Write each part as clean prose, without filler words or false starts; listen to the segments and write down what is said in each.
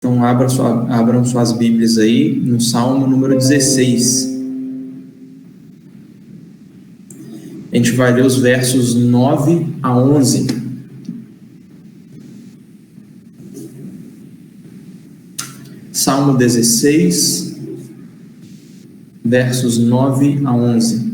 Então, abram suas Bíblias aí no Salmo número 16. A gente vai ler os versos 9 a 11. Salmo 16, versos 9 a 11.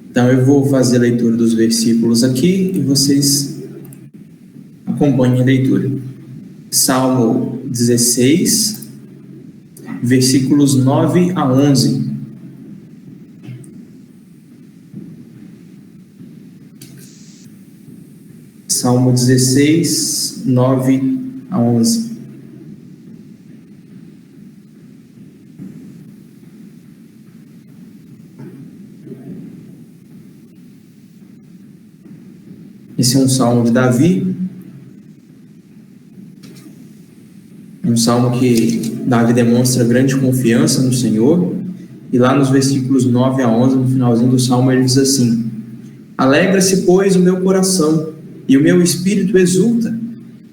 Então, eu vou fazer a leitura dos versículos aqui e vocês acompanhem a leitura. Salmo 16, versículos 9 a 11. Salmo 16, 9 a 11. Esse é um salmo de Davi, um salmo que Davi demonstra grande confiança no Senhor, e lá nos versículos 9 a 11, no finalzinho do salmo, ele diz assim: Alegra-se, pois, o meu coração, e o meu espírito exulta,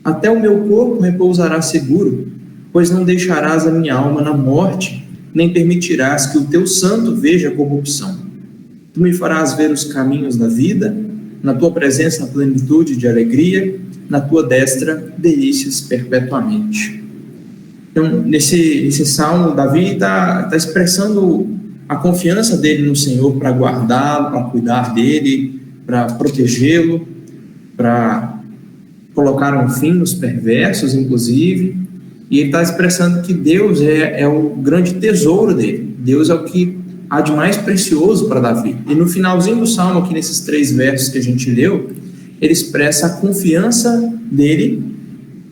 até o meu corpo repousará seguro, pois não deixarás a minha alma na morte, nem permitirás que o teu santo veja a corrupção. Tu me farás ver os caminhos da vida, na tua presença a plenitude de alegria, na tua destra delícias perpetuamente. Então, nesse salmo, Davi está expressando a confiança dele no Senhor para guardá-lo, para cuidar dele, para protegê-lo, para colocar um fim nos perversos, inclusive, e ele está expressando que Deus é o grande tesouro dele, Deus é o que há de mais precioso para Davi. E no finalzinho do salmo, aqui nesses 3 versos que a gente leu, ele expressa a confiança dele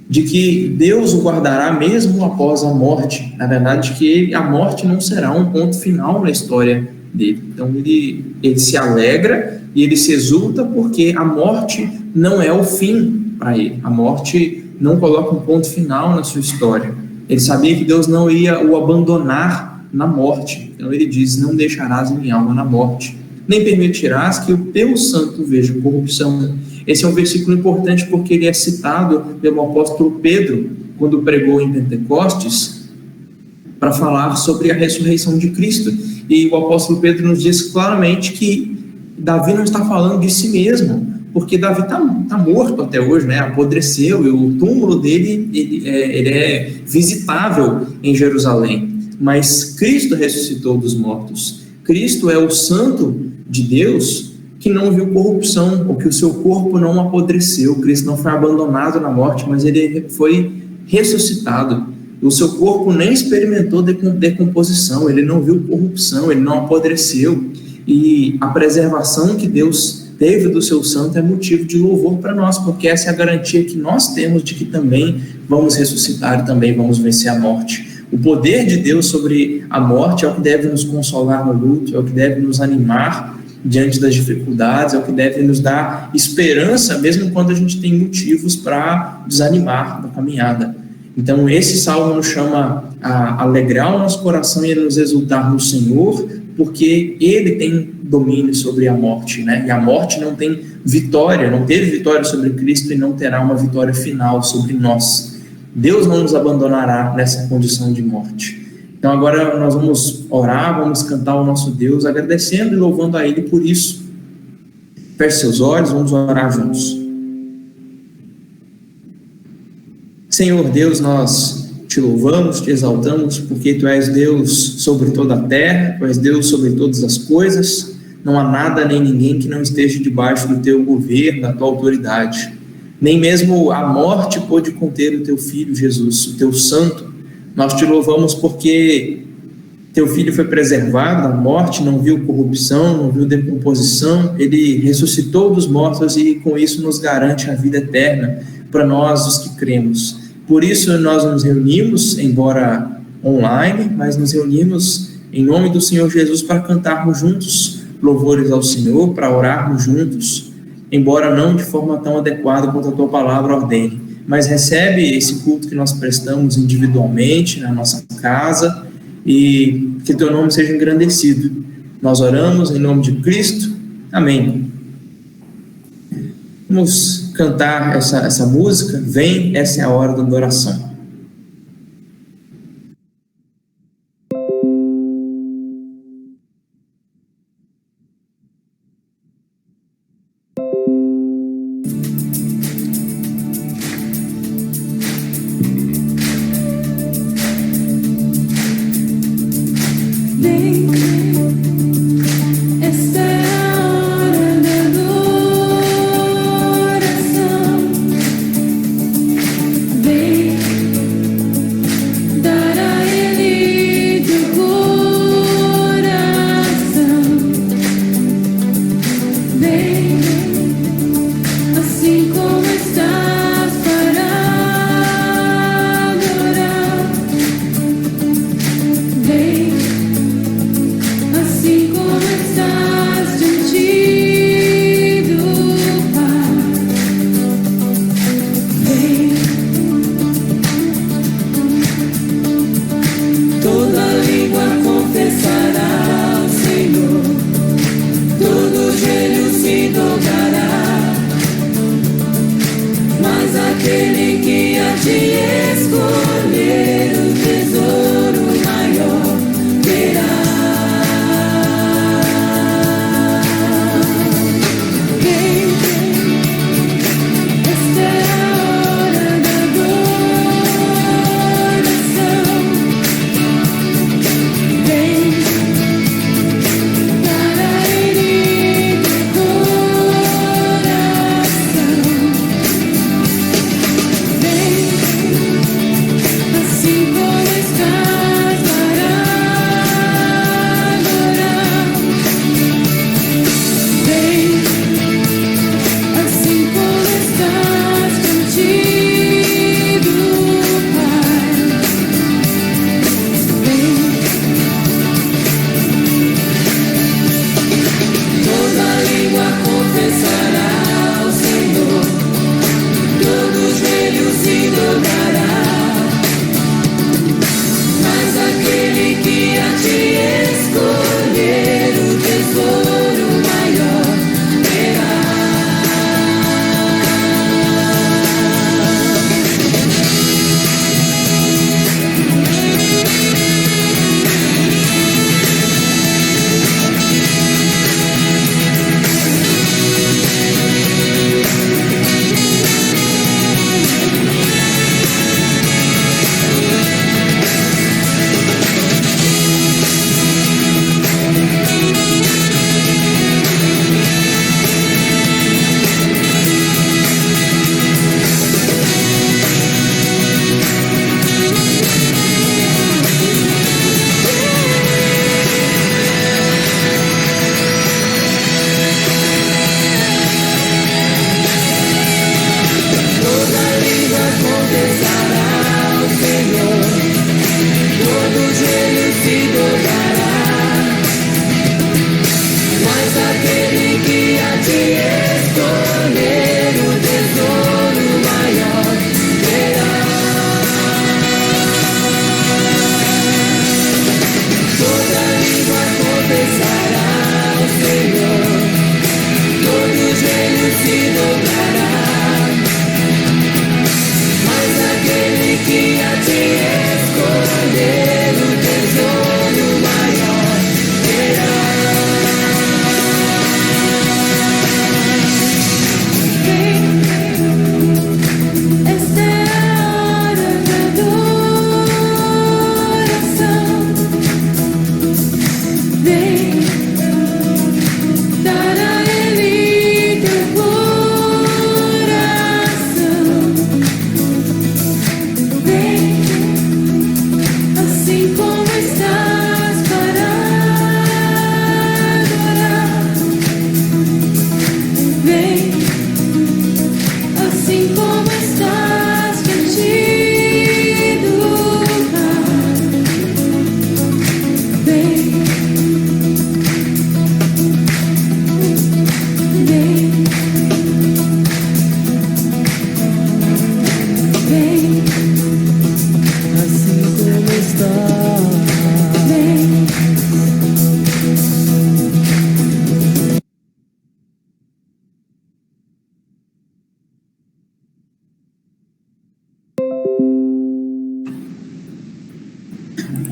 de que Deus o guardará mesmo após a morte. Na verdade, que a morte não será um ponto final na história dele. Então ele se alegra e ele se exulta porque a morte não é o fim para ele. A morte não coloca um ponto final na sua história. Ele sabia que Deus não ia o abandonar na morte. Então ele diz: não deixarás minha alma na morte, nem permitirás que o teu santo veja corrupção. Esse é um versículo importante porque ele é citado pelo apóstolo Pedro quando pregou em Pentecostes para falar sobre a ressurreição de Cristo. E o apóstolo Pedro nos diz claramente que Davi não está falando de si mesmo, porque Davi está morto até hoje, né? Apodreceu, e o túmulo dele ele é visitável em Jerusalém. Mas Cristo ressuscitou dos mortos. Cristo é o santo de Deus que não viu corrupção, ou que o seu corpo não apodreceu. Cristo não foi abandonado na morte, mas ele foi ressuscitado. O seu corpo nem experimentou decomposição, ele não viu corrupção, ele não apodreceu. E a preservação que Deus teve do seu santo é motivo de louvor para nós, porque essa é a garantia que nós temos de que também vamos ressuscitar e também vamos vencer a morte. O poder de Deus sobre a morte é o que deve nos consolar no luto, é o que deve nos animar diante das dificuldades, é o que deve nos dar esperança, mesmo quando a gente tem motivos para desanimar na caminhada. Então, esse salmo nos chama a alegrar o nosso coração e a nos exultar no Senhor, porque Ele tem domínio sobre a morte, né? E a morte não tem vitória, não teve vitória sobre Cristo e não terá uma vitória final sobre nós. Deus não nos abandonará nessa condição de morte. Então agora nós vamos orar, vamos cantar ao nosso Deus, agradecendo e louvando a Ele por isso. Feche seus olhos, vamos orar juntos. Senhor Deus, nós te louvamos, te exaltamos, porque Tu és Deus sobre toda a terra, Tu és Deus sobre todas as coisas. Não há nada nem ninguém que não esteja debaixo do Teu governo, da Tua autoridade. Nem mesmo a morte pôde conter o Teu Filho Jesus, o Teu Santo. Nós te louvamos porque Teu Filho foi preservado da morte, não viu corrupção, não viu decomposição, Ele ressuscitou dos mortos e com isso nos garante a vida eterna para nós, os que cremos. Por isso nós nos reunimos, embora online, mas nos reunimos em nome do Senhor Jesus para cantarmos juntos louvores ao Senhor, para orarmos juntos, embora não de forma tão adequada quanto a tua palavra ordene. Mas recebe esse culto que nós prestamos individualmente, na nossa casa, e que teu nome seja engrandecido. Nós oramos em nome de Cristo. Amém. Vamos cantar essa música. Vem, essa é a hora da adoração. Vem,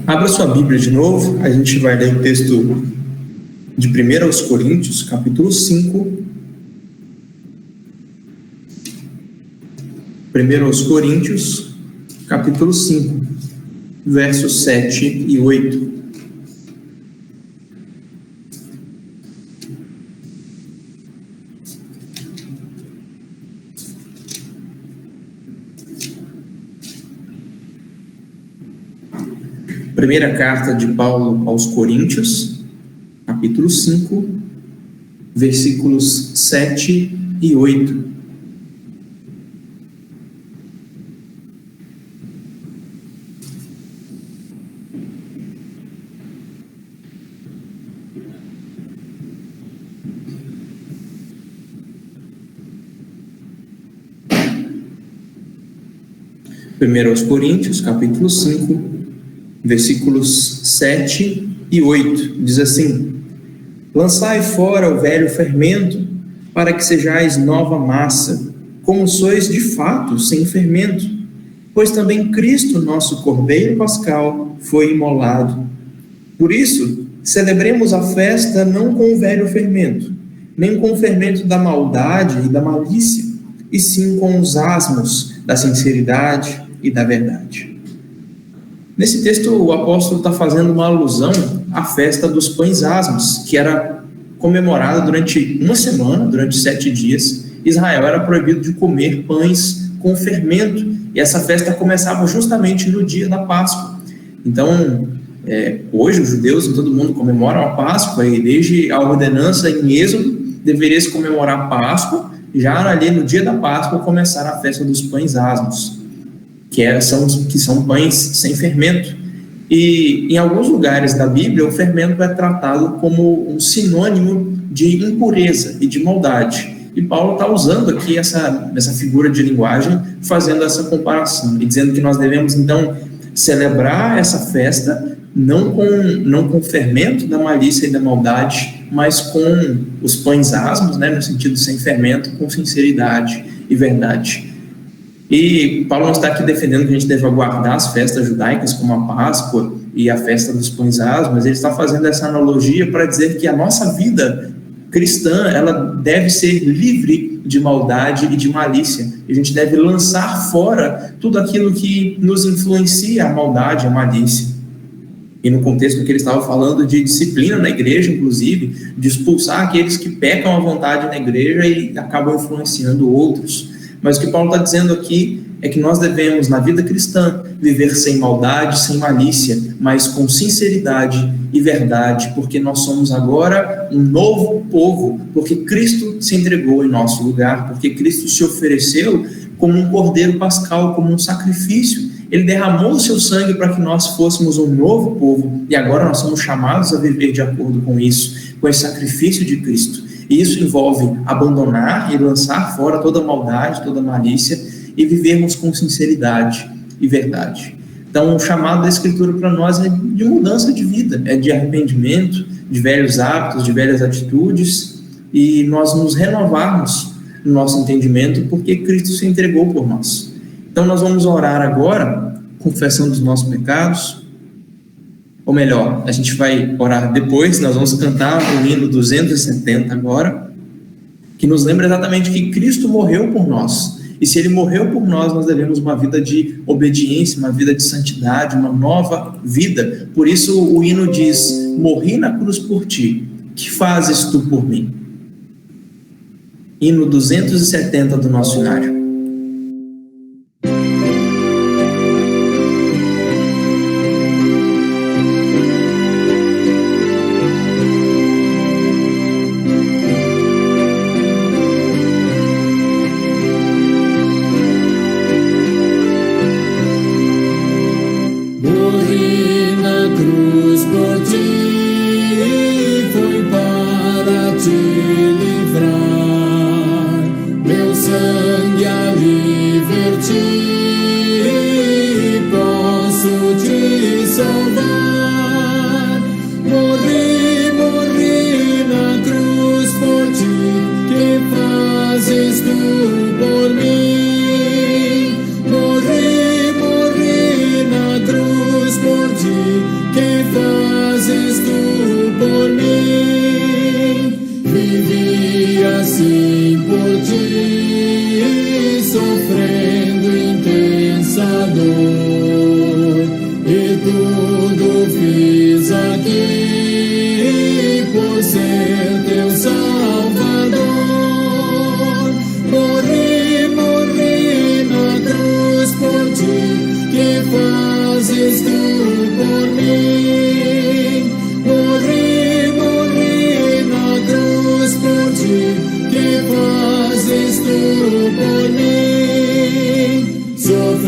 Abra sua Bíblia de novo, a gente vai ler o texto de 1 aos Coríntios, capítulo 5. 1 aos Coríntios, capítulo 5, versos 7 e 8. Primeira carta de Paulo aos Coríntios, capítulo 5, versículos 7 e 8. Primeiro aos Coríntios, capítulo 5, versículos 7 e 8, diz assim: lançai fora o velho fermento, para que sejais nova massa, como sois de fato sem fermento, pois também Cristo, nosso Cordeiro Pascal, foi imolado. Por isso, celebremos a festa não com o velho fermento, nem com o fermento da maldade e da malícia, e sim com os asmos da sinceridade e da verdade. Nesse texto, o apóstolo está fazendo uma alusão à festa dos pães asmos, que era comemorada durante uma semana, durante 7 dias. Israel era proibido de comer pães com fermento, e essa festa começava justamente no dia da Páscoa. Então, hoje os judeus e todo mundo comemoram a Páscoa, e desde a ordenança em Êxodo, deveria se comemorar a Páscoa, já ali no dia da Páscoa começar a festa dos pães asmos, que são pães sem fermento. E em alguns lugares da Bíblia, o fermento é tratado como um sinônimo de impureza e de maldade. E Paulo está usando aqui essa figura de linguagem, fazendo essa comparação, e dizendo que nós devemos, então, celebrar essa festa não com o fermento da malícia e da maldade, mas com os pães asmos, né, no sentido sem fermento, com sinceridade e verdade. E Paulo não está aqui defendendo que a gente deve aguardar as festas judaicas, como a Páscoa e a festa dos pães asmos, mas ele está fazendo essa analogia para dizer que a nossa vida cristã, ela deve ser livre de maldade e de malícia. A gente deve lançar fora tudo aquilo que nos influencia a maldade, a malícia. E no contexto que ele estava falando de disciplina na igreja, inclusive, de expulsar aqueles que pecam à vontade na igreja e acabam influenciando outros. Mas o que Paulo está dizendo aqui é que nós devemos, na vida cristã, viver sem maldade, sem malícia, mas com sinceridade e verdade, porque nós somos agora um novo povo, porque Cristo se entregou em nosso lugar, porque Cristo se ofereceu como um cordeiro pascal, como um sacrifício. Ele derramou o seu sangue para que nós fôssemos um novo povo, e agora nós somos chamados a viver de acordo com isso, com esse sacrifício de Cristo. E isso envolve abandonar e lançar fora toda maldade, toda malícia, e vivermos com sinceridade e verdade. Então, o chamado da Escritura para nós é de mudança de vida, é de arrependimento, de velhos hábitos, de velhas atitudes, e nós nos renovarmos no nosso entendimento, porque Cristo se entregou por nós. Então, nós vamos orar agora, confessando os nossos pecados. Ou melhor, a gente vai orar depois, nós vamos cantar o hino 270 agora, que nos lembra exatamente que Cristo morreu por nós. E se Ele morreu por nós, nós devemos uma vida de obediência, uma vida de santidade, uma nova vida. Por isso o hino diz: morri na cruz por ti, que fazes tu por mim? Hino 270 do nosso hinário. Morri na cruz por ti.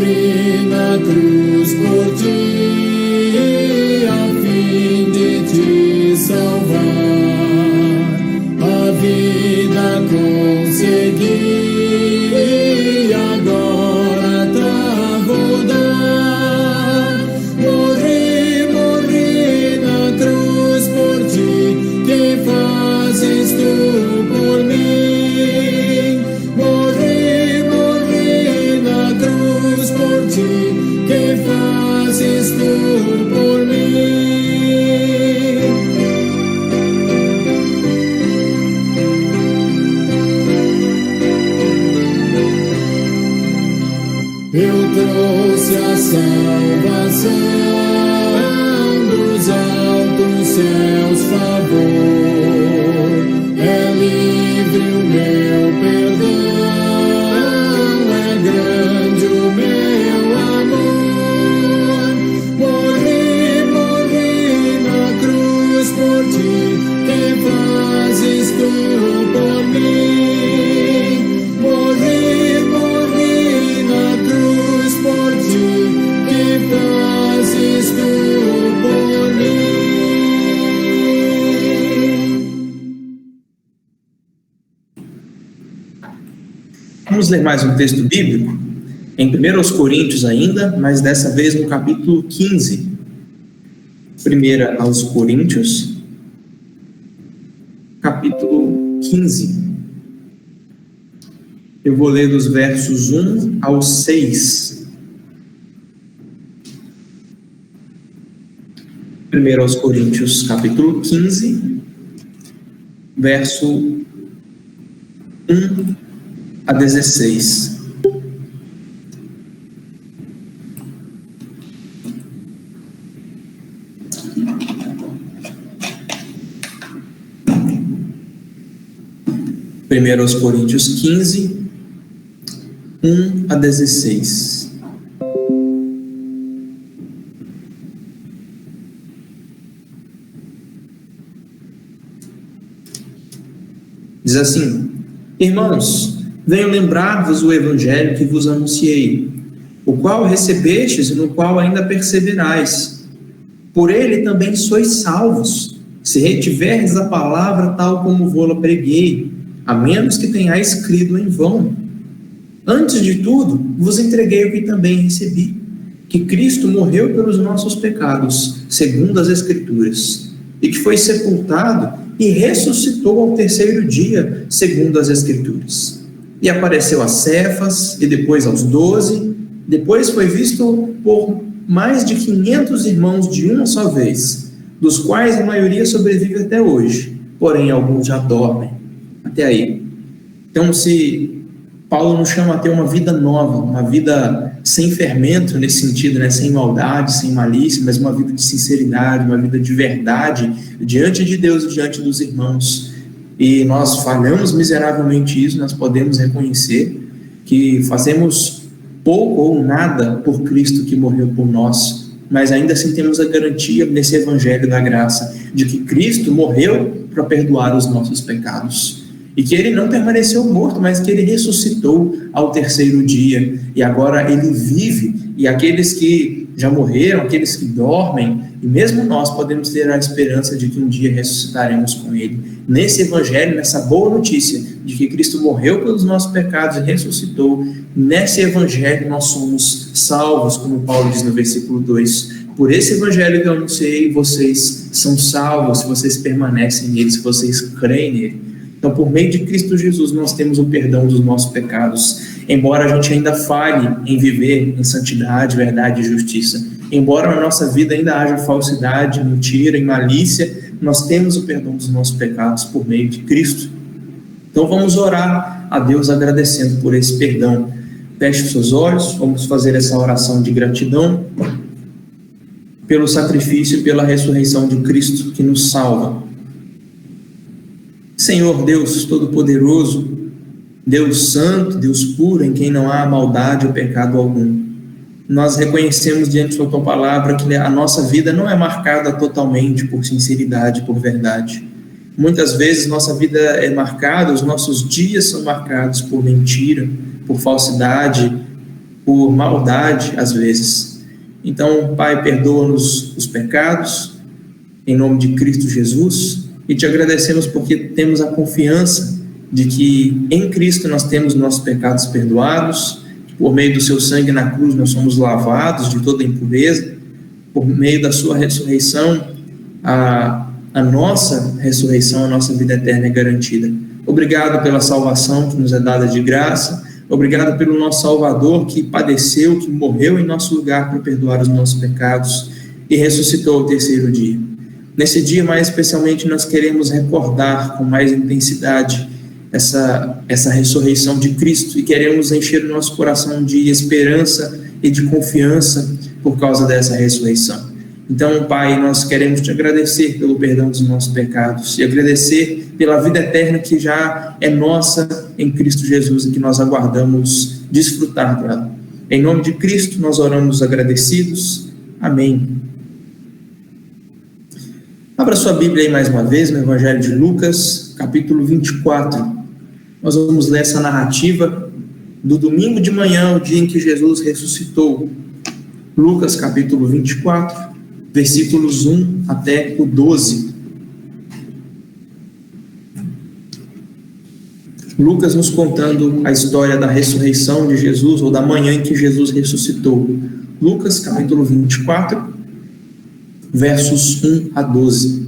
sofri na cruz por ti, a fim de te salvar. A vida consegui, agora tá rodar. Morri na cruz por ti, que fazes tu por mim. Morri na cruz por ti, que fazes tu por mim. Eu trouxe a salvação dos altos céus, favor. É livre o meu perdão, é grande o meu amor. Morri na cruz por ti, que fazes tu por mim. Morri na cruz por ti, que fazes tu por mim. Vamos ler mais um texto bíblico, em 1 Coríntios ainda, mas dessa vez no capítulo 15. 1 aos Coríntios, capítulo 15. Eu vou ler dos versos 1 ao 6. 1 aos Coríntios, capítulo 15, verso 1 a 16. Primeiro aos Coríntios 15, 1 a 16. Diz assim: Irmãos, venho lembrar-vos o evangelho que vos anunciei, o qual recebestes e no qual ainda perseverais. Por ele também sois salvos, se retiverdes a palavra tal como vou-la preguei, a menos que tenhais crido em vão. Antes de tudo, vos entreguei o que também recebi, que Cristo morreu pelos nossos pecados, segundo as Escrituras, e que foi sepultado e ressuscitou ao terceiro dia, segundo as Escrituras. E apareceu a Cefas, e depois aos 12, depois foi visto por mais de 500 irmãos de uma só vez, dos quais a maioria sobrevive até hoje, porém alguns já dormem. Até aí. Então, se Paulo nos chama a ter uma vida nova, uma vida sem fermento nesse sentido, né? Sem maldade, sem malícia, mas uma vida de sinceridade, uma vida de verdade diante de Deus e diante dos irmãos. E nós falhamos miseravelmente isso, nós podemos reconhecer que fazemos pouco ou nada por Cristo que morreu por nós, mas ainda assim temos a garantia nesse evangelho da graça de que Cristo morreu para perdoar os nossos pecados. E que ele não permaneceu morto, mas que ele ressuscitou ao terceiro dia. E agora ele vive. E aqueles que já morreram, aqueles que dormem, e mesmo nós podemos ter a esperança de que um dia ressuscitaremos com ele. Nesse evangelho, nessa boa notícia de que Cristo morreu pelos nossos pecados e ressuscitou, nesse evangelho nós somos salvos, como Paulo diz no versículo 2. Por esse evangelho que eu anunciei, vocês são salvos se vocês permanecem nele, se vocês creem nele. Então, por meio de Cristo Jesus, nós temos o perdão dos nossos pecados. Embora a gente ainda falhe em viver em santidade, verdade e justiça, embora na nossa vida ainda haja falsidade, mentira e malícia, nós temos o perdão dos nossos pecados por meio de Cristo. Então, vamos orar a Deus agradecendo por esse perdão. Feche os seus olhos, vamos fazer essa oração de gratidão pelo sacrifício e pela ressurreição de Cristo que nos salva. Senhor Deus Todo-Poderoso, Deus Santo, Deus puro, em quem não há maldade ou pecado algum, nós reconhecemos diante da Tua palavra que a nossa vida não é marcada totalmente por sinceridade, por verdade. Muitas vezes nossa vida é marcada, os nossos dias são marcados por mentira, por falsidade, por maldade às vezes. Então, Pai, perdoa-nos os pecados, em nome de Cristo Jesus, e te agradecemos porque temos a confiança de que em Cristo nós temos nossos pecados perdoados, que por meio do seu sangue na cruz nós somos lavados de toda impureza, por meio da sua ressurreição, a nossa ressurreição, a nossa vida eterna é garantida. Obrigado pela salvação que nos é dada de graça, obrigado pelo nosso Salvador que padeceu, que morreu em nosso lugar para perdoar os nossos pecados e ressuscitou ao terceiro dia. Nesse dia, mais especialmente, nós queremos recordar com mais intensidade essa ressurreição de Cristo e queremos encher o nosso coração de esperança e de confiança por causa dessa ressurreição. Então, Pai, nós queremos te agradecer pelo perdão dos nossos pecados e agradecer pela vida eterna que já é nossa em Cristo Jesus e que nós aguardamos desfrutar dela. Em nome de Cristo, nós oramos agradecidos. Amém. Abra sua Bíblia aí mais uma vez no Evangelho de Lucas, capítulo 24. Nós vamos ler essa narrativa do domingo de manhã, o dia em que Jesus ressuscitou. Lucas, capítulo 24, versículos 1 até o 12. Lucas nos contando a história da ressurreição de Jesus, ou da manhã em que Jesus ressuscitou. Lucas, capítulo 24, versos 1 a 12.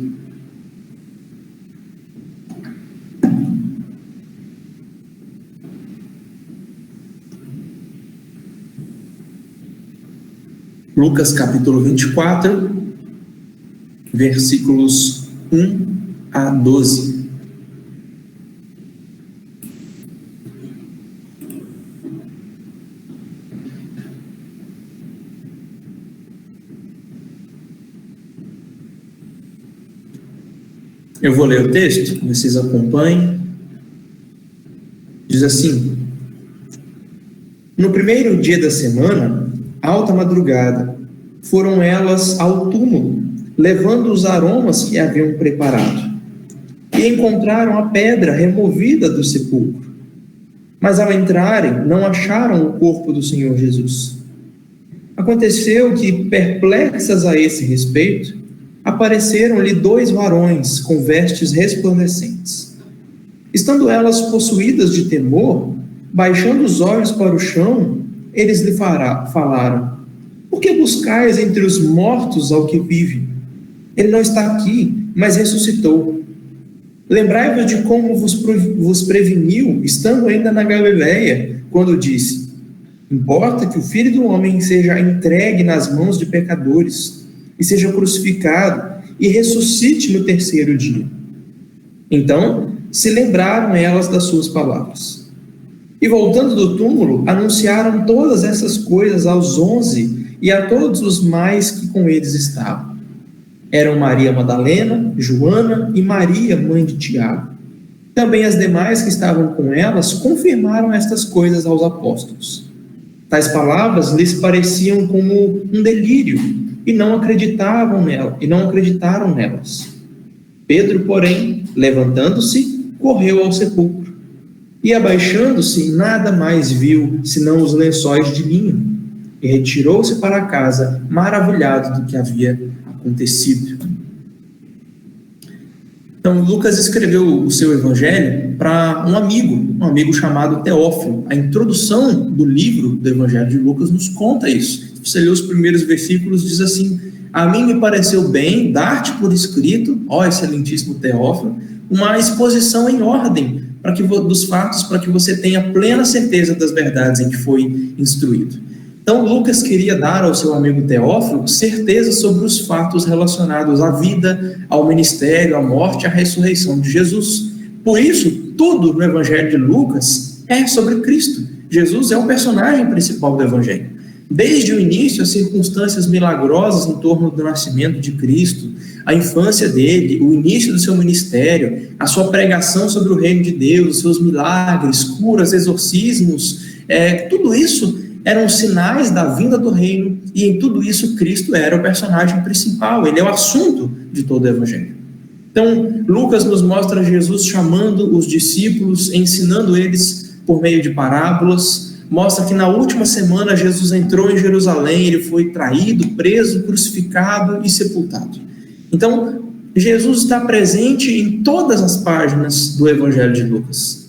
Lucas capítulo 24, versículos 1 a 12. Eu vou ler o texto, vocês acompanhem. Diz assim: no primeiro dia da semana, alta madrugada, foram elas ao túmulo, levando os aromas que haviam preparado, e encontraram a pedra removida do sepulcro. Mas ao entrarem, não acharam o corpo do Senhor Jesus. Aconteceu que, perplexas a esse respeito, apareceram-lhe 2 varões com vestes resplandecentes. Estando elas possuídas de temor, baixando os olhos para o chão, eles lhe falaram: por que buscais entre os mortos ao que vive? Ele não está aqui, mas ressuscitou. Lembrai-vos de como vos preveniu, estando ainda na Galileia, quando disse: importa que o Filho do Homem seja entregue nas mãos de pecadores, e seja crucificado, e ressuscite no terceiro dia. Então se lembraram elas das suas palavras. E voltando do túmulo, anunciaram todas essas coisas aos 11 e a todos os mais que com eles estavam. Eram Maria Madalena, Joana e Maria, mãe de Tiago. Também as demais que estavam com elas confirmaram estas coisas aos apóstolos. Tais palavras lhes pareciam como um delírio e não acreditaram nelas. Pedro, porém, levantando-se, correu ao sepulcro. E abaixando-se, nada mais viu, senão os lençóis de linho, e retirou-se para casa, maravilhado do que havia acontecido. Então, Lucas escreveu o seu evangelho para um amigo chamado Teófilo. A introdução do livro do Evangelho de Lucas nos conta isso. Se você ler os primeiros versículos, diz assim: a mim me pareceu bem dar-te por escrito, ó excelentíssimo Teófilo, uma exposição em ordem dos fatos, para que você tenha plena certeza das verdades em que foi instruído. Então, Lucas queria dar ao seu amigo Teófilo certeza sobre os fatos relacionados à vida, ao ministério, à morte, à ressurreição de Jesus. Por isso, tudo no Evangelho de Lucas é sobre Cristo. Jesus é o personagem principal do Evangelho. Desde o início, as circunstâncias milagrosas em torno do nascimento de Cristo, a infância dele, o início do seu ministério, a sua pregação sobre o reino de Deus, os seus milagres, curas, exorcismos, tudo isso eram sinais da vinda do reino, e em tudo isso Cristo era o personagem principal, ele é o assunto de todo o Evangelho. Então, Lucas nos mostra Jesus chamando os discípulos, ensinando eles por meio de parábolas, mostra que na última semana Jesus entrou em Jerusalém, ele foi traído, preso, crucificado e sepultado. Então, Jesus está presente em todas as páginas do Evangelho de Lucas.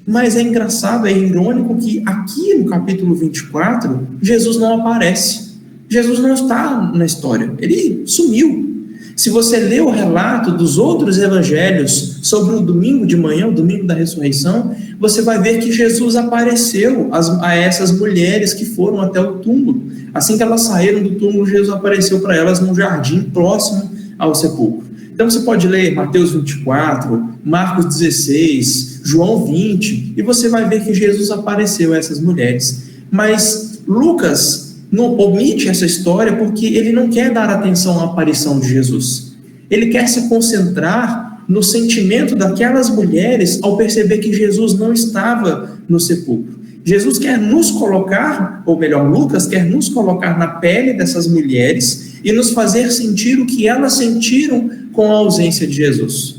Mas é engraçado, é irônico que aqui no capítulo 24, Jesus não aparece. Jesus não está na história, ele sumiu. Se você lê o relato dos outros evangelhos sobre o domingo de manhã, o domingo da ressurreição, você vai ver que Jesus apareceu a essas mulheres que foram até o túmulo. Assim que elas saíram do túmulo, Jesus apareceu para elas num jardim próximo ao sepulcro. Então você pode ler Mateus 24, Marcos 16, João 20, e você vai ver que Jesus apareceu a essas mulheres. Mas Lucas não omite essa história porque ele não quer dar atenção à aparição de Jesus. Ele quer se concentrar no sentimento daquelas mulheres ao perceber que Jesus não estava no sepulcro. Jesus quer nos colocar, ou melhor, Lucas quer nos colocar na pele dessas mulheres e nos fazer sentir o que elas sentiram com a ausência de Jesus.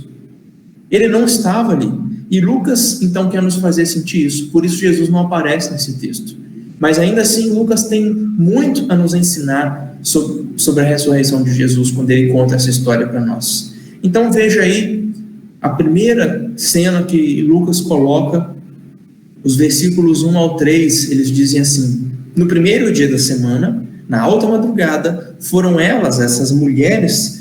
Ele não estava ali. E Lucas, então, quer nos fazer sentir isso. Por isso Jesus não aparece nesse texto. Mas ainda assim, Lucas tem muito a nos ensinar sobre a ressurreição de Jesus, quando ele conta essa história para nós. Então veja aí a primeira cena que Lucas coloca, os versículos 1 ao 3, eles dizem assim: no primeiro dia da semana, na alta madrugada, foram elas, essas mulheres,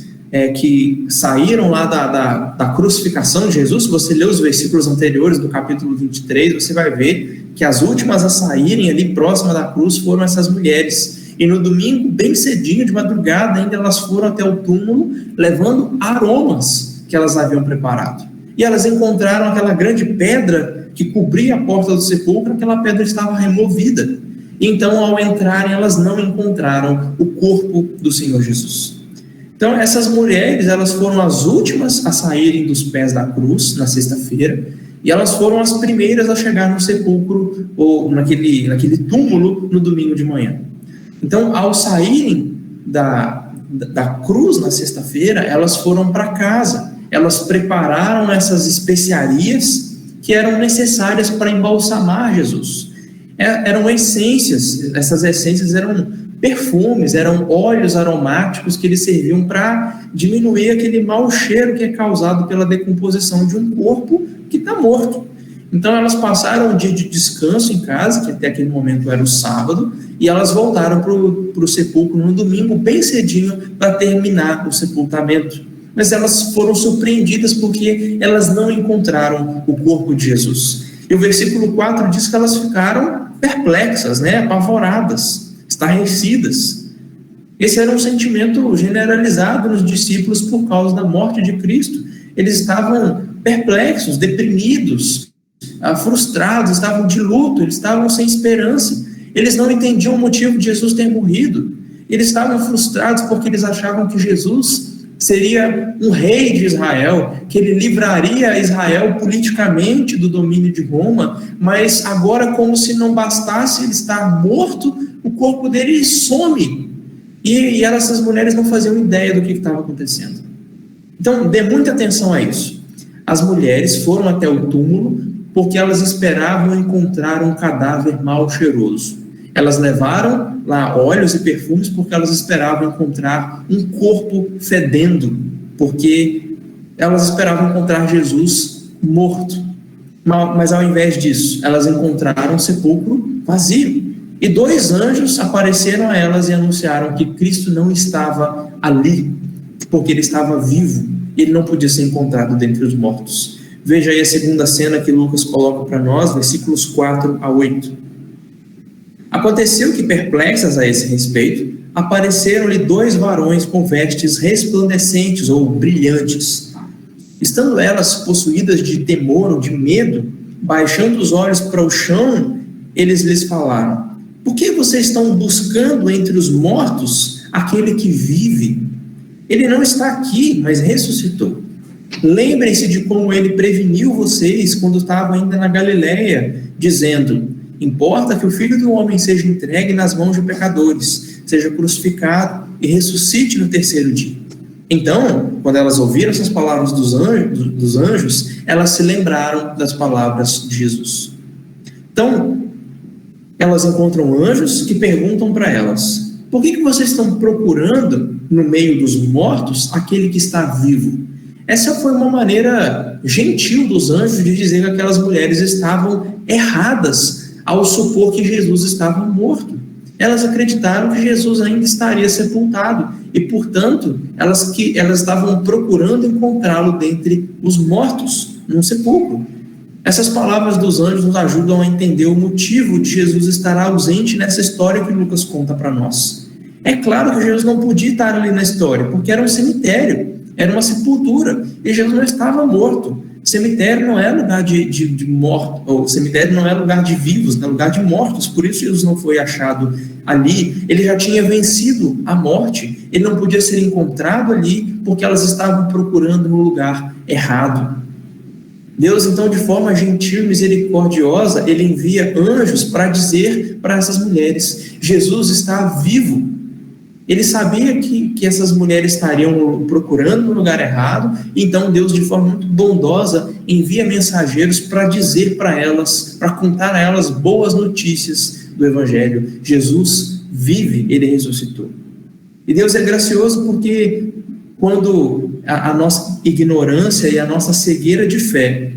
que saíram lá da crucificação de Jesus. Se você ler os versículos anteriores do capítulo 23, você vai ver que as últimas a saírem ali próxima da cruz foram essas mulheres. E no domingo, bem cedinho, de madrugada, ainda elas foram até o túmulo, levando aromas que elas haviam preparado. E elas encontraram aquela grande pedra que cobria a porta do sepulcro, aquela pedra estava removida. Então, ao entrarem, elas não encontraram o corpo do Senhor Jesus. Então, essas mulheres, elas foram as últimas a saírem dos pés da cruz, na sexta-feira, e elas foram as primeiras a chegar no sepulcro, ou naquele túmulo, no domingo de manhã. Então, ao saírem da cruz na sexta-feira, elas foram para casa. Elas prepararam essas especiarias que eram necessárias para embalsamar Jesus. Eram essências, essas essências eram perfumes, eram óleos aromáticos que eles serviam para diminuir aquele mau cheiro que é causado pela decomposição de um corpo que está morto. Então elas passaram um dia de descanso em casa, que até aquele momento era o sábado, e elas voltaram para o sepulcro no domingo, bem cedinho, para terminar o sepultamento. Mas elas foram surpreendidas porque elas não encontraram o corpo de Jesus. E o versículo 4 diz que elas ficaram perplexas, apavoradas, estarrecidas. Esse era um sentimento generalizado nos discípulos por causa da morte de Cristo. Eles estavam perplexos, deprimidos, frustrados, estavam de luto, eles estavam sem esperança. Eles não entendiam o motivo de Jesus ter morrido. Eles estavam frustrados porque eles achavam que Jesus seria um rei de Israel, que ele livraria Israel politicamente do domínio de Roma, mas agora, como se não bastasse ele estar morto, o corpo dele some. E essas mulheres não faziam ideia do que estava acontecendo. Então, dê muita atenção a isso. As mulheres foram até o túmulo porque elas esperavam encontrar um cadáver mal cheiroso. Elas levaram lá óleos e perfumes porque elas esperavam encontrar um corpo fedendo, porque elas esperavam encontrar Jesus morto. Mas ao invés disso, elas encontraram um sepulcro vazio. E 2 anjos apareceram a elas e anunciaram que Cristo não estava ali, porque ele estava vivo. Ele não podia ser encontrado dentre os mortos. Veja aí a segunda cena que Lucas coloca para nós, versículos 4 a 8. Aconteceu que, perplexas a esse respeito, apareceram-lhe 2 varões com vestes resplandecentes ou brilhantes. Estando elas possuídas de temor ou de medo, baixando os olhos para o chão, eles lhes falaram: por que vocês estão buscando entre os mortos aquele que vive? Ele não está aqui, mas ressuscitou. Lembrem-se de como ele preveniu vocês quando estava ainda na Galileia, dizendo: importa que o Filho do Homem seja entregue nas mãos de pecadores, seja crucificado e ressuscite no 3º dia. Então, quando elas ouviram essas palavras dos anjos, elas se lembraram das palavras de Jesus. Então, elas encontram anjos que perguntam para elas: por que vocês estão procurando no meio dos mortos aquele que está vivo? Essa foi uma maneira gentil dos anjos de dizer que aquelas mulheres estavam erradas ao supor que Jesus estava morto. Elas acreditaram que Jesus ainda estaria sepultado e, portanto, elas estavam procurando encontrá-lo dentre os mortos, num sepulcro. Essas palavras dos anjos nos ajudam a entender o motivo de Jesus estar ausente nessa história que Lucas conta para nós. É claro que Jesus não podia estar ali na história, porque era um cemitério, era uma sepultura, e Jesus não estava morto. Cemitério não é lugar de mortos, ou cemitério não é lugar de vivos, é lugar de mortos. Por isso Jesus não foi achado ali. Ele já tinha vencido a morte. Ele não podia ser encontrado ali porque elas estavam procurando no lugar errado. Deus, então, de forma gentil e misericordiosa, ele envia anjos para dizer para essas mulheres: Jesus está vivo. Ele sabia que essas mulheres estariam procurando no lugar errado, então Deus, de forma muito bondosa, envia mensageiros para dizer para elas, para contar a elas boas notícias do Evangelho. Jesus vive, ele ressuscitou. E Deus é gracioso porque quando a nossa ignorância e a nossa cegueira de fé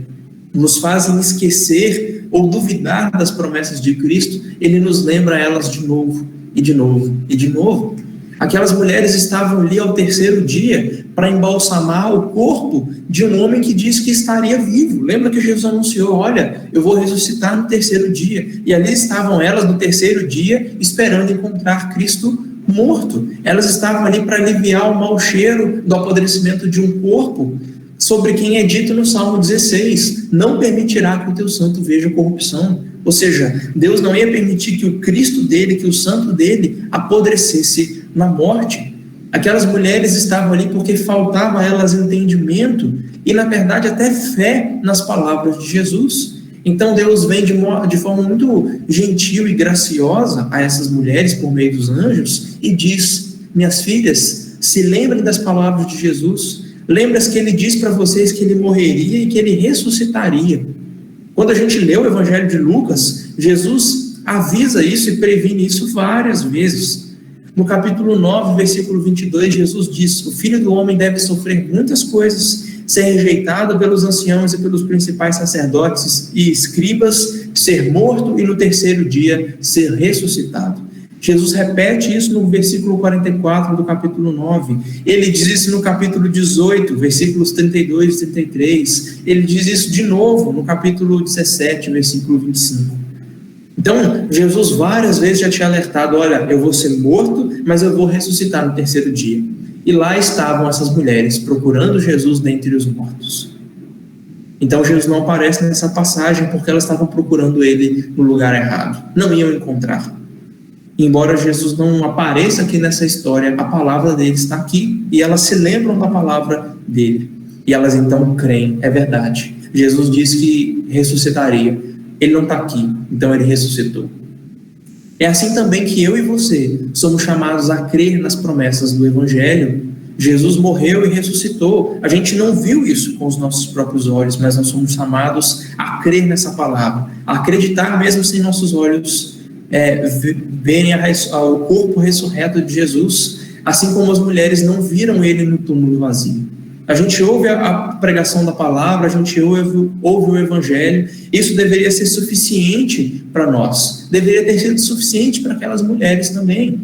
nos fazem esquecer ou duvidar das promessas de Cristo, ele nos lembra elas de novo, e de novo, e de novo. Aquelas mulheres estavam ali ao terceiro dia para embalsamar o corpo de um homem que disse que estaria vivo. Lembra que Jesus anunciou: olha, eu vou ressuscitar no terceiro dia. E ali estavam elas no terceiro dia esperando encontrar Cristo morto. Elas estavam ali para aliviar o mau cheiro do apodrecimento de um corpo, sobre quem é dito no Salmo 16: não permitirá que o teu santo veja corrupção. Ou seja, Deus não ia permitir que o Cristo dele, que o santo dele, apodrecesse na morte. Aquelas mulheres estavam ali porque faltava a elas entendimento e, na verdade, até fé nas palavras de Jesus. Então Deus vem de forma muito gentil e graciosa a essas mulheres por meio dos anjos e diz: minhas filhas, se lembrem das palavras de Jesus. Lembra-se que ele diz para vocês que ele morreria e que ele ressuscitaria. Quando a gente lê o Evangelho de Lucas, Jesus avisa isso e previne isso várias vezes. No capítulo 9, versículo 22, Jesus diz: o Filho do Homem deve sofrer muitas coisas, ser rejeitado pelos anciãos e pelos principais sacerdotes e escribas, ser morto e no terceiro dia ser ressuscitado. Jesus repete isso no versículo 44 do capítulo 9. Ele diz isso no capítulo 18, versículos 32 e 33. Ele diz isso de novo no capítulo 17, versículo 25. Então, Jesus várias vezes já tinha alertado: olha, eu vou ser morto, mas eu vou ressuscitar no terceiro dia. E lá estavam essas mulheres procurando Jesus dentre os mortos. Então Jesus não aparece nessa passagem porque elas estavam procurando ele no lugar errado. Não iam encontrar. Embora Jesus não apareça aqui nessa história, a palavra dele está aqui e elas se lembram da palavra dele. E elas então creem: é verdade. Jesus disse que ressuscitaria. Ele não está aqui, então ele ressuscitou. É assim também que eu e você somos chamados a crer nas promessas do Evangelho. Jesus morreu e ressuscitou. A gente não viu isso com os nossos próprios olhos, mas nós somos chamados a crer nessa palavra, a acreditar mesmo sem nossos olhos verem o corpo ressurreto de Jesus, assim como as mulheres não viram ele no túmulo vazio. A gente ouve a pregação da palavra, a gente ouve o Evangelho. Isso deveria ser suficiente para nós, deveria ter sido suficiente para aquelas mulheres também.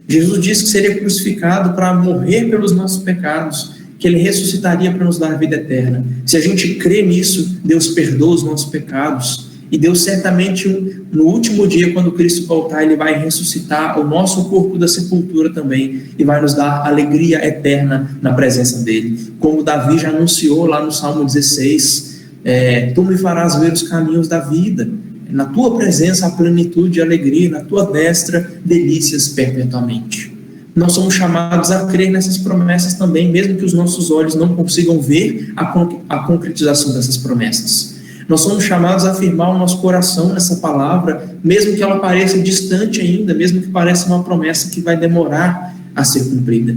Jesus disse que seria crucificado para morrer pelos nossos pecados, que ele ressuscitaria para nos dar a vida eterna. Se a gente crê nisso, Deus perdoa os nossos pecados. E Deus certamente, no último dia, quando Cristo voltar, ele vai ressuscitar o nosso corpo da sepultura também e vai nos dar alegria eterna na presença dele. Como Davi já anunciou lá no Salmo 16, tu me farás ver os caminhos da vida. Na tua presença há plenitude e alegria, na tua destra delícias perpetuamente. Nós somos chamados a crer nessas promessas também, mesmo que os nossos olhos não consigam ver a concretização dessas promessas. Nós somos chamados a afirmar o nosso coração nessa palavra, mesmo que ela pareça distante ainda, mesmo que pareça uma promessa que vai demorar a ser cumprida.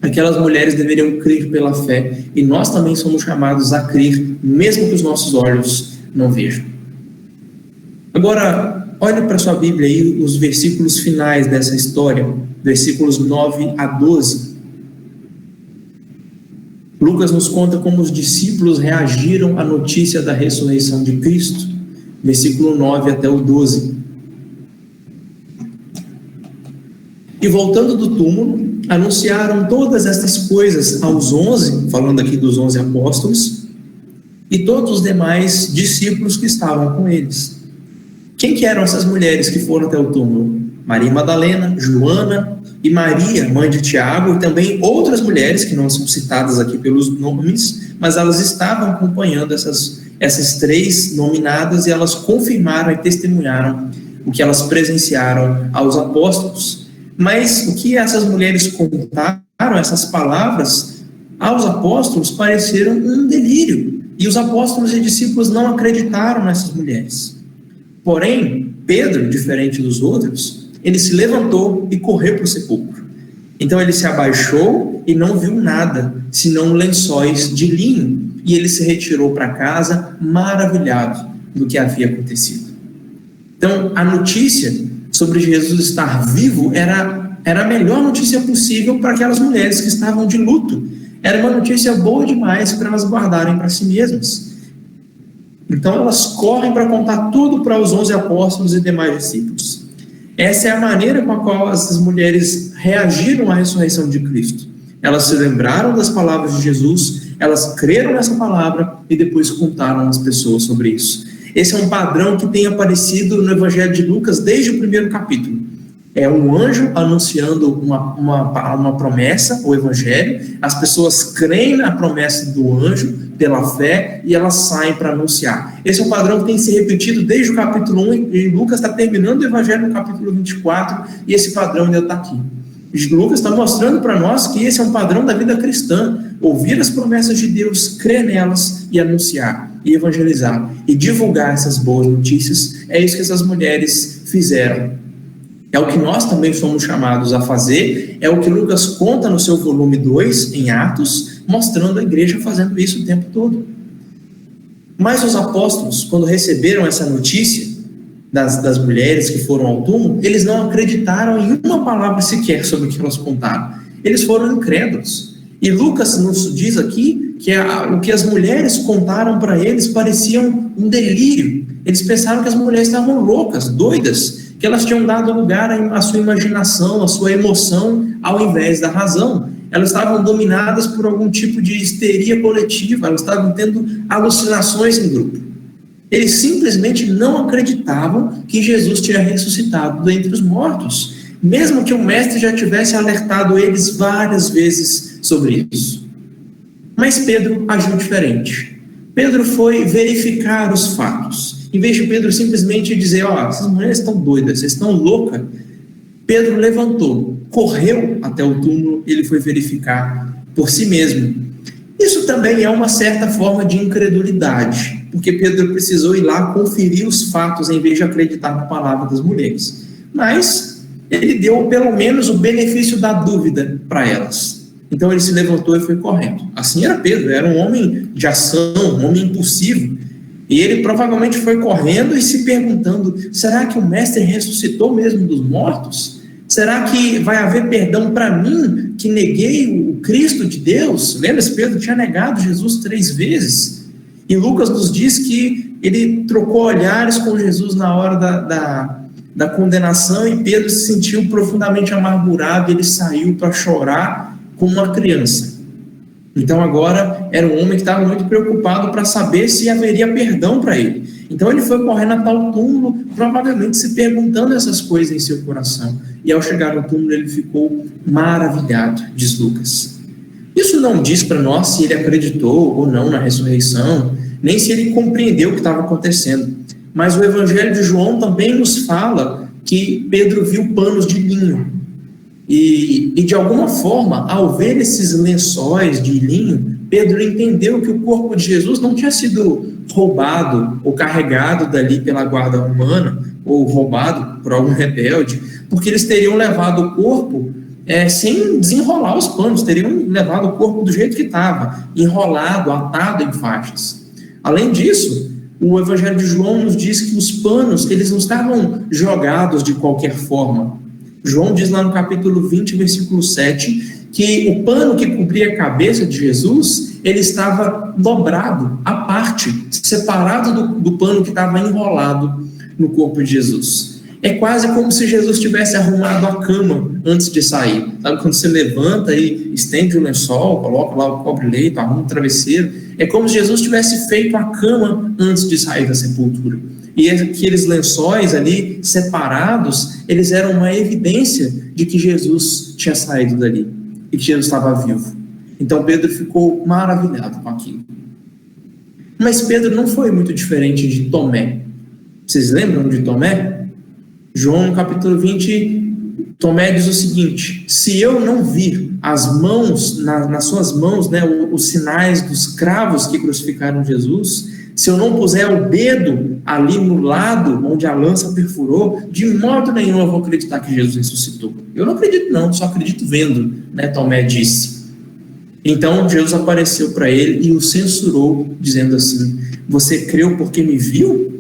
Aquelas mulheres deveriam crer pela fé, e nós também somos chamados a crer, mesmo que os nossos olhos não vejam. Agora, olhe para sua Bíblia aí, os versículos finais dessa história, versículos 9 a 12. Lucas nos conta como os discípulos reagiram à notícia da ressurreição de Cristo, versículo 9 até o 12. E voltando do túmulo, anunciaram todas estas coisas aos 11, falando aqui dos 11 apóstolos, e todos os demais discípulos que estavam com eles. Quem que eram essas mulheres que foram até o túmulo? Maria Madalena, Joana e Maria, mãe de Tiago, e também outras mulheres que não são citadas aqui pelos nomes, mas elas estavam acompanhando essas três nominadas, e elas confirmaram e testemunharam o que elas presenciaram aos apóstolos. Mas o que essas mulheres contaram, essas palavras, aos apóstolos pareceram um delírio, e os apóstolos e discípulos não acreditaram nessas mulheres. Porém, Pedro, diferente dos outros, ele se levantou e correu para o sepulcro. Então ele se abaixou e não viu nada, senão lençóis de linho, e ele se retirou para casa maravilhado do que havia acontecido. Então, a notícia sobre Jesus estar vivo era a melhor notícia possível para aquelas mulheres que estavam de luto. Era uma notícia boa demais para elas guardarem para si mesmas. Então elas correm para contar tudo para os 11 apóstolos e demais discípulos. Essa é a maneira com a qual essas mulheres reagiram à ressurreição de Cristo. Elas se lembraram das palavras de Jesus, elas creram nessa palavra e depois contaram às pessoas sobre isso. Esse é um padrão que tem aparecido no Evangelho de Lucas desde o primeiro capítulo. É um anjo anunciando uma promessa, o Evangelho. As pessoas creem na promessa do anjo pela fé e elas saem para anunciar. Esse é um padrão que tem se repetido desde o capítulo 1, e Lucas está terminando o Evangelho no capítulo 24, e esse padrão ainda está aqui. Lucas está mostrando para nós que esse é um padrão da vida cristã: ouvir as promessas de Deus, crer nelas e anunciar, e evangelizar, e divulgar essas boas notícias. É isso que essas mulheres fizeram. É o que nós também fomos chamados a fazer, é o que Lucas conta no seu volume 2, em Atos, mostrando a igreja fazendo isso o tempo todo. Mas os apóstolos, quando receberam essa notícia das mulheres que foram ao túmulo, eles não acreditaram em uma palavra sequer sobre o que elas contaram. Eles foram incrédulos. E Lucas nos diz aqui que o que as mulheres contaram para eles pareciam um delírio. Eles pensaram que as mulheres estavam loucas, doidas, que elas tinham dado lugar à sua imaginação, à sua emoção, ao invés da razão. Elas estavam dominadas por algum tipo de histeria coletiva, elas estavam tendo alucinações em grupo. Eles simplesmente não acreditavam que Jesus tinha ressuscitado dentre os mortos, mesmo que o mestre já tivesse alertado eles várias vezes sobre isso. Mas Pedro agiu diferente. Pedro foi verificar os fatos. Em vez de Pedro simplesmente dizer: essas mulheres estão doidas, vocês estão loucas, Pedro levantou, correu até o túmulo, ele foi verificar por si mesmo. Isso também é uma certa forma de incredulidade, porque Pedro precisou ir lá conferir os fatos em vez de acreditar na palavra das mulheres. Mas ele deu pelo menos o benefício da dúvida para elas. Então ele se levantou e foi correndo. Assim era Pedro, era um homem de ação, um homem impulsivo. E ele provavelmente foi correndo e se perguntando: será que o mestre ressuscitou mesmo dos mortos? Será que vai haver perdão para mim, que neguei o Cristo de Deus? Lembra-se, Pedro tinha negado Jesus 3 vezes. E Lucas nos diz que ele trocou olhares com Jesus na hora da condenação, e Pedro se sentiu profundamente amargurado, ele saiu para chorar como uma criança. Então agora era um homem que estava muito preocupado para saber se haveria perdão para ele. Então ele foi correndo até o túmulo, provavelmente se perguntando essas coisas em seu coração. E ao chegar no túmulo ele ficou maravilhado, diz Lucas. Isso não diz para nós se ele acreditou ou não na ressurreição, nem se ele compreendeu o que estava acontecendo. Mas o Evangelho de João também nos fala que Pedro viu panos de linho. E de alguma forma, ao ver esses lençóis de linho, Pedro entendeu que o corpo de Jesus não tinha sido roubado ou carregado dali pela guarda romana, ou roubado por algum rebelde, porque eles teriam levado o corpo sem desenrolar os panos, teriam levado o corpo do jeito que estava, enrolado, atado em faixas. Além disso, O Evangelho de João nos diz que os panos, eles não estavam jogados de qualquer forma. João diz lá no capítulo 20, versículo 7, que o pano que cobria a cabeça de Jesus, ele estava dobrado, à parte, separado do pano que estava enrolado no corpo de Jesus. É quase como se Jesus tivesse arrumado a cama antes de sair. Sabe quando você levanta e estende o lençol, coloca lá o cobre-leito, arruma o travesseiro? É como se Jesus tivesse feito a cama antes de sair da sepultura. E aqueles lençóis ali separados, eles eram uma evidência de que Jesus tinha saído dali e que Jesus estava vivo. Então Pedro ficou maravilhado com aquilo. Mas Pedro não foi muito diferente de Tomé. Vocês lembram de Tomé? João, no capítulo 20, Tomé diz o seguinte: se eu não vir as mãos, nas suas mãos, né, os sinais dos cravos que crucificaram Jesus, se eu não puser o dedo ali no lado onde a lança perfurou, de modo nenhum eu vou acreditar que Jesus ressuscitou. Eu não acredito não, só acredito vendo, né, Tomé disse. Então Jesus apareceu para ele e o censurou, dizendo assim: você creu porque me viu?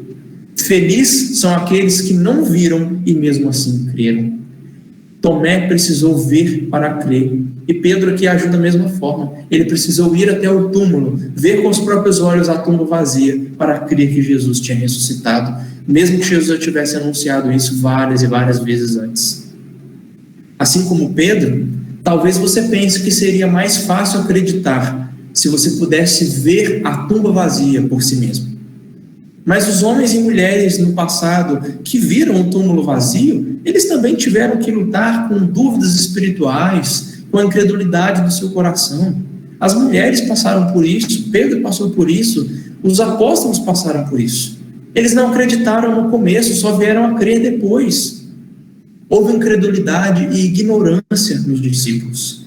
Felizes são aqueles que não viram e mesmo assim creram. Tomé precisou ver para crer. E Pedro aqui ajuda da mesma forma. Ele precisou ir até o túmulo, ver com os próprios olhos a tumba vazia, para crer que Jesus tinha ressuscitado, mesmo que Jesus já tivesse anunciado isso várias e várias vezes antes. Assim como Pedro, talvez você pense que seria mais fácil acreditar se você pudesse ver a tumba vazia por si mesmo. Mas os homens e mulheres no passado que viram o túmulo vazio, eles também tiveram que lutar com dúvidas espirituais, com a incredulidade do seu coração. As mulheres passaram por isso, Pedro passou por isso, os apóstolos passaram por isso. Eles não acreditaram no começo, só vieram a crer depois. Houve incredulidade e ignorância nos discípulos.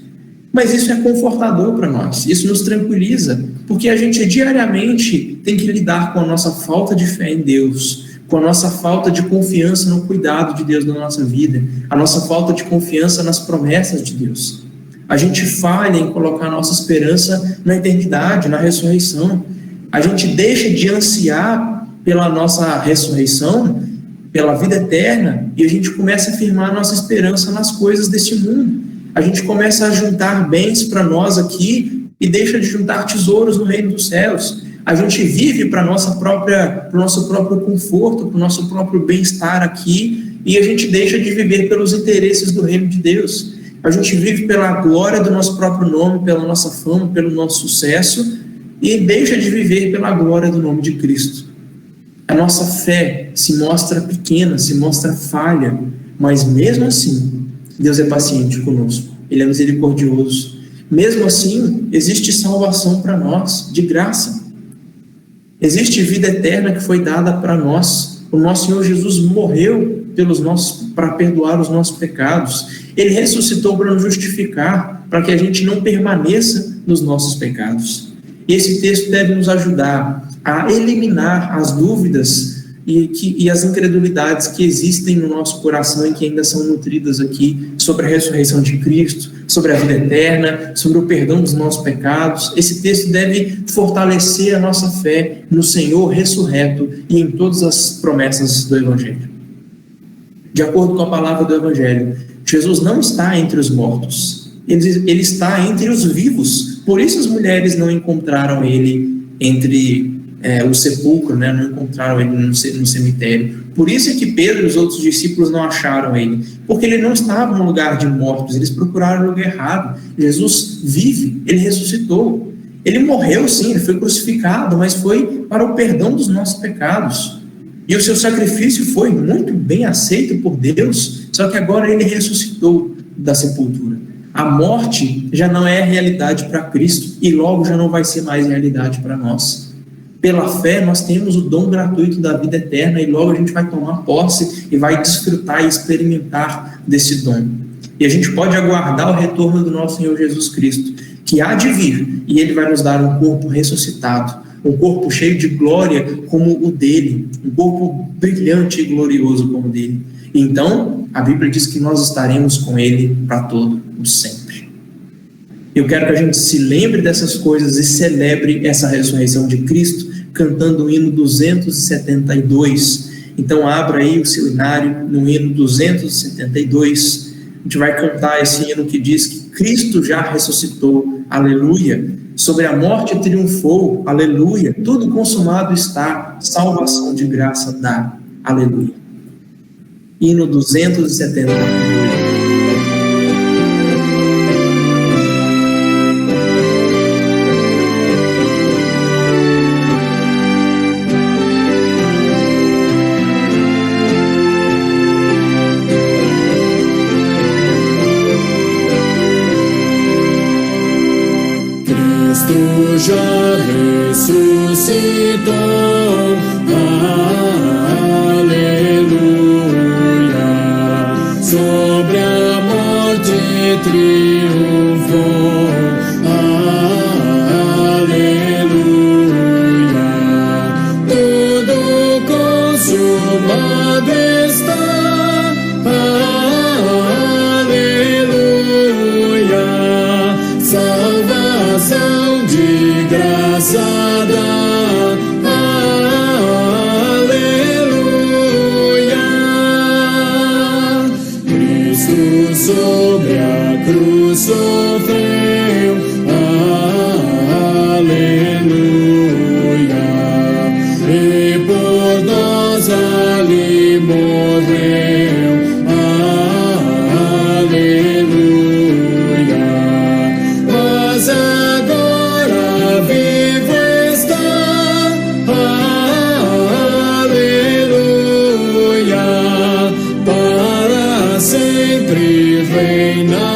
Mas isso é confortador para nós, isso nos tranquiliza, porque a gente diariamente tem que lidar com a nossa falta de fé em Deus, com a nossa falta de confiança no cuidado de Deus na nossa vida, a nossa falta de confiança nas promessas de Deus. A gente falha em colocar a nossa esperança na eternidade, na ressurreição. A gente deixa de ansiar pela nossa ressurreição, pela vida eterna, e a gente começa a firmar a nossa esperança nas coisas deste mundo. A gente começa a juntar bens para nós aqui e deixa de juntar tesouros no reino dos céus. A gente vive para o nosso próprio conforto, para o nosso próprio bem-estar aqui, e a gente deixa de viver pelos interesses do reino de Deus. A gente vive pela glória do nosso próprio nome, pela nossa fama, pelo nosso sucesso, e deixa de viver pela glória do nome de Cristo. A nossa fé se mostra pequena, se mostra falha, mas mesmo assim, Deus é paciente conosco, Ele é misericordioso. Mesmo assim, existe salvação para nós, de graça. Existe vida eterna que foi dada para nós. O nosso Senhor Jesus morreu para perdoar os nossos pecados. Ele ressuscitou para nos justificar, para que a gente não permaneça nos nossos pecados. E esse texto deve nos ajudar a eliminar as dúvidas e as incredulidades que existem no nosso coração e que ainda são nutridas aqui sobre a ressurreição de Cristo, sobre a vida eterna, sobre o perdão dos nossos pecados. Esse texto deve fortalecer a nossa fé no Senhor ressurreto e em todas as promessas do Evangelho. De acordo com a palavra do Evangelho, Jesus não está entre os mortos, ele está entre os vivos. Por isso as mulheres não encontraram ele entre o sepulcro, né? Não encontraram ele no cemitério. Por isso é que Pedro e os outros discípulos não acharam ele, porque ele não estava no lugar de mortos, eles procuraram o lugar errado. Jesus vive, ele ressuscitou, ele morreu sim, ele foi crucificado, mas foi para o perdão dos nossos pecados, e o seu sacrifício foi muito bem aceito por Deus. Só que agora ele ressuscitou da sepultura. A morte já não é realidade para Cristo, e logo já não vai ser mais realidade para nós. Pela fé, nós temos o dom gratuito da vida eterna, e logo a gente vai tomar posse e vai desfrutar e experimentar desse dom. E a gente pode aguardar o retorno do nosso Senhor Jesus Cristo, que há de vir, e Ele vai nos dar um corpo ressuscitado, um corpo cheio de glória como o dele, um corpo brilhante e glorioso como o dele. Então, a Bíblia diz que nós estaremos com Ele para todo o sempre. Eu quero que a gente se lembre dessas coisas e celebre essa ressurreição de Cristo cantando o hino 272. Então abra aí o seu inário no hino 272. A gente vai cantar esse hino que diz que Cristo já ressuscitou, aleluia. Sobre a morte triunfou, aleluia. Tudo consumado está, salvação de graça dá, aleluia. Hino 272. Já ressuscitou, aleluia, sobre a morte triunfou, aleluia, tudo consumado está, aleluia, salvação de graça dá, aleluia. Cristo sobre a cruz sofreu, aleluia, e por nós ali morreu, aleluia. Mas agora vivo está, aleluia, para sempre reinará,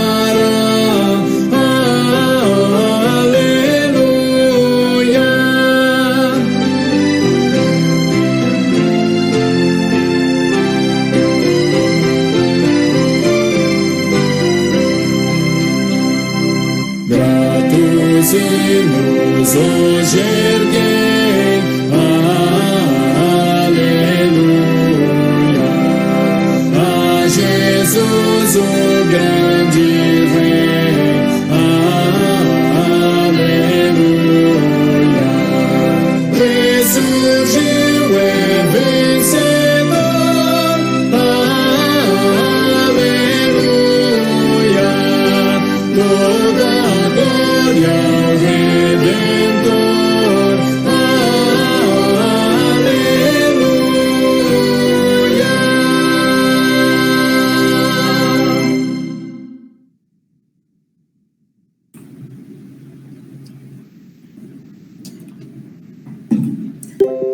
aleluia. Gratos hinos hoje erguei, aleluia, a Jesus o grande Rei, aleluia, ressurgiu e vencedor, aleluia, toda a glória ao Redentor, aleluia.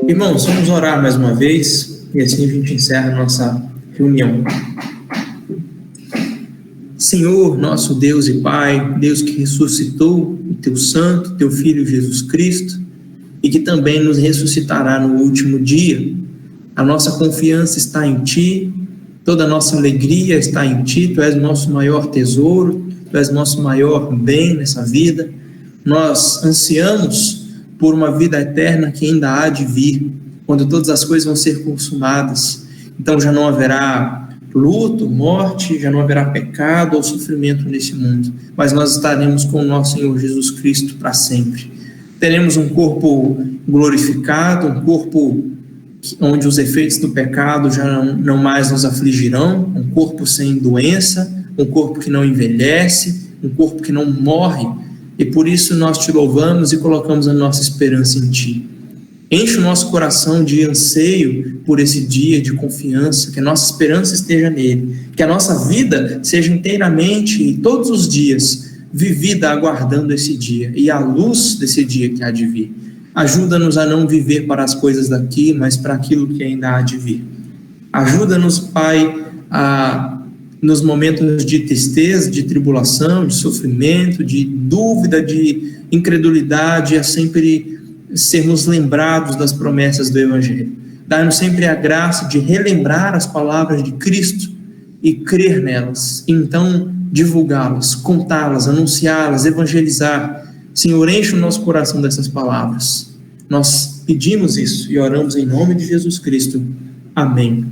Irmãos, vamos orar mais uma vez e assim a gente encerra a nossa reunião. Senhor, nosso Deus e Pai, Deus que ressuscitou o Teu Santo, Teu Filho Jesus Cristo, e que também nos ressuscitará no último dia. A nossa confiança está em Ti, toda a nossa alegria está em Ti, Tu és o nosso maior tesouro, Tu és o nosso maior bem nessa vida. Nós ansiamos por uma vida eterna que ainda há de vir, quando todas as coisas vão ser consumadas. Então já não haverá luto, morte, já não haverá pecado ou sofrimento nesse mundo, mas nós estaremos com o nosso Senhor Jesus Cristo para sempre. Teremos um corpo glorificado, um corpo onde os efeitos do pecado já não mais nos afligirão, um corpo sem doença, um corpo que não envelhece, um corpo que não morre, e por isso nós Te louvamos e colocamos a nossa esperança em Ti. Enche o nosso coração de anseio por esse dia, de confiança, que a nossa esperança esteja nele, que a nossa vida seja inteiramente e todos os dias vivida aguardando esse dia e à luz desse dia que há de vir. Ajuda-nos a não viver para as coisas daqui, mas para aquilo que ainda há de vir. Ajuda-nos, Pai, nos momentos de tristeza, de tribulação, de sofrimento, de dúvida, de incredulidade, a sempre sermos lembrados das promessas do Evangelho. Dá-nos sempre a graça de relembrar as palavras de Cristo e crer nelas, e então divulgá-las, contá-las, anunciá-las, evangelizar. Senhor, enche o nosso coração dessas palavras. Nós pedimos isso e oramos em nome de Jesus Cristo. Amém.